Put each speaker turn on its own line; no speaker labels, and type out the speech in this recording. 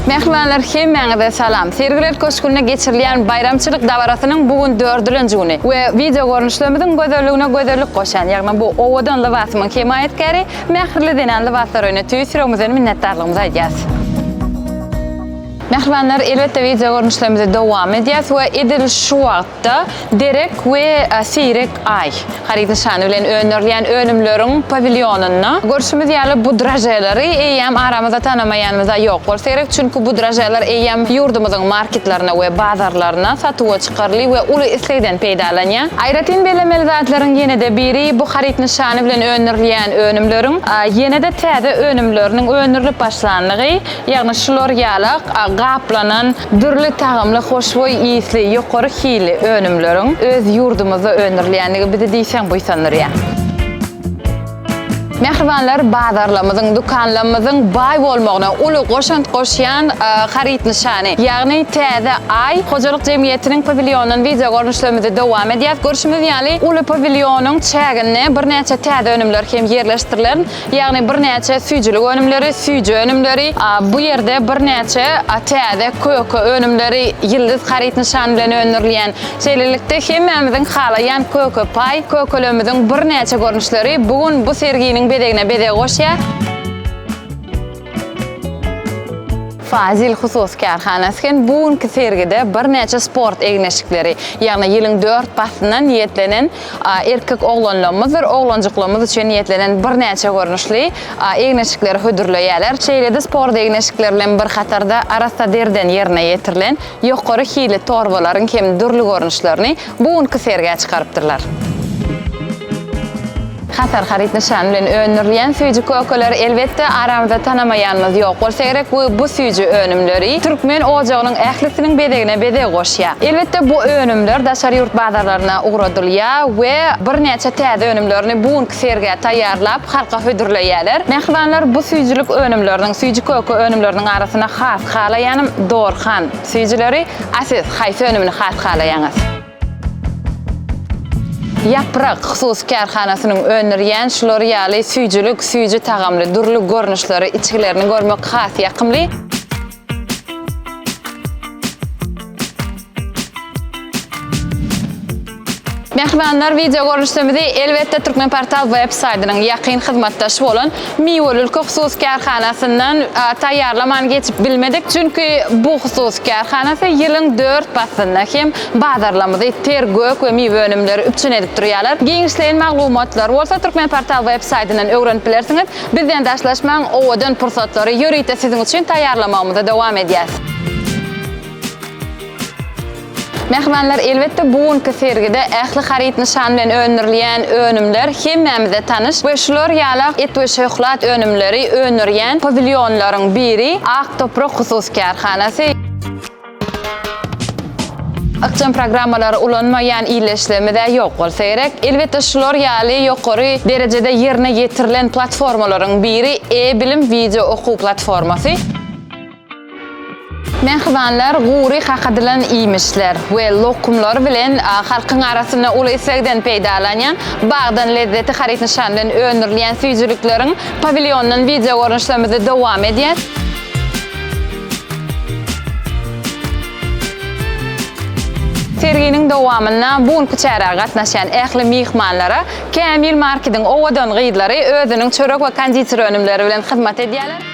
Mehmanlar hemmeňize salam. Sergiler köşküne geçirilen bayramçylyk dabarasynyň bugün 4-nji güni we video görnüşlerimizin gözelligine gözellik goşan, ýagny bu owadan lybasymyň himayetkary Mähirli denen lybaslar öňetýär. Süremize minnetdarlygymyzy aýdýas. Mehmanlar elbette video görnüşlerimize dowam edýäs we edil şu wagtda derek we seyrek ay haryty şany bilen öňörleýän önümleriň pavilyonyna görüşimiz ýaly bu drajelary eýem aramyzda tanamaýanymyza ýok bolsa çünki bu drajeler eýem ýurdumyzyň marketlerine we bazarlaryna satyga çykarly we uly islegden peýdalanýar. Aýratyn belemeli zatlaryň ýene-de biri bu haryty şany bilen öňörleýän önümleriň ýene-de täze önümleriniň öňürlüp başlanlygy, ýagny şular ýaly gaplanan dürli tagymly hoşboý ýysly ýokary hili önümleriň öz ýurdumyzda öňürleýänligi bizi diýsen buýsanlar. Mehribanlar bazarlarymyzyň, dukanlarymyzyň baý bolmagyna uly goşant goşýan haryt nişany. Ýagny täze ay hojalyk jemgyýetiniň pavilyonynyň video görnüşlerimize dowam edýär. Görüşimiz ýaly uly pavilyonyň çägine bir näçe täze önümler hem ýerleşdirilen. Ýagny bir näçe süýjülik önümleri, süýjü önümleri, bu ýerde bir näçe täze köke önümleri ýyldız haryt nişany bilen öňürleýän. Şeýlelikde hemmämiziň halaýan köke pay, kökelerimiziň bir näçe görnüşleri bugün bu serginiň bedegine bede goşýar. Fazil Husus Karhanasyň bugünkü sergide bir näçe sport egneşikleri, ýagny ýylyň 4 pasynyň niýetlenen erkek oglanlarymyz we oglanjyklarymyz üçin niýetlenen bir näçe görnüşli egneşikleri hödürleýärler. Şeýle-de sport egneşikleri bilen bir hatarda arasta derden ýerine ýetirilen ýokary hili torbalaryň hem dürli görnüşlerini bugünkü sergiye çykarypdyrlar. Hatar haryt nişany bilen öňürleýän süýjü kökeler elbetde aramyzda tanamaýanymyz ýok bolsa gerek bu süýjü önümleri türkmen ojagynyň ählisiniň bedegine bede goşýar. Elbetde bu önümler daşary ýurt bazarlaryna ugradylýar we bir näçe täze önümlerini bugünkü sergiye taýýarlap halka hödürleýärler. Mehmanlar bu süýjülik önümleriniň, süýjü köke önümleriniň arasyna has halaýanym Dorhan süýjüleri. Siz haýsy önümini has halaýaňyz? Yaprak Husus Karhanasynyň öňürleýän şular ýaly süýjülik, süýjü tagamly dürli görnüşleri, içkilerini görmek has ýakymly. Mehmanlar video görnüşlerimizi elbette Türkmen Portal web saytynyň ýakyn hyzmatdaşy bolan Miwelül Husus Karhanasynyň taýýarlamany geçip bilmedik. Çünki bu Husus Karhanasy ýylyň 4 pasyna hem bazarlamyzy tergök we miwe önümleri üçin edip durýarlar. Giňişleýän maglumatlar bolsa Türkmen Portal web saytynyň öwrenip bilersiňiz. Bizden daşlaşmaň owadan pursatlary ýöreýte siziň üçin taýýarlamamyza dowam edýäs. Mehmanlar elbette bugünkü sergide ähli haryt nişany bilen öňürleýän önümler hemmämize tanyş we şular ýaly et we şöhlat önümleri öňürleýän pavilyonlaryň biri Ak Toprak Husus Karhanasy. Akşam programmalary ulanmaýan iýleşlemede ýok bolsa gerek. Elbette şular ýaly ýokary derejede ýerine ýetirilen platformalaryň biri e-bilim video okuw platformasy. Mehmanlar guri hakadylan iýmişler we lokumlar bilen halkyň arasyna uly islegden peýdalanýan bagdan lezzeti haryt nişany bilen öňürleýän süýjülikleriň pavilyonynyň video görnüşlerimize dowam edýär. Serginiň dowamyna bugünkü çäraga gatnaşan ähli mehmanlara Kamil marketiň owadan gydlary özüniň çörek we konditer önümleri bilen hyzmat edýärler.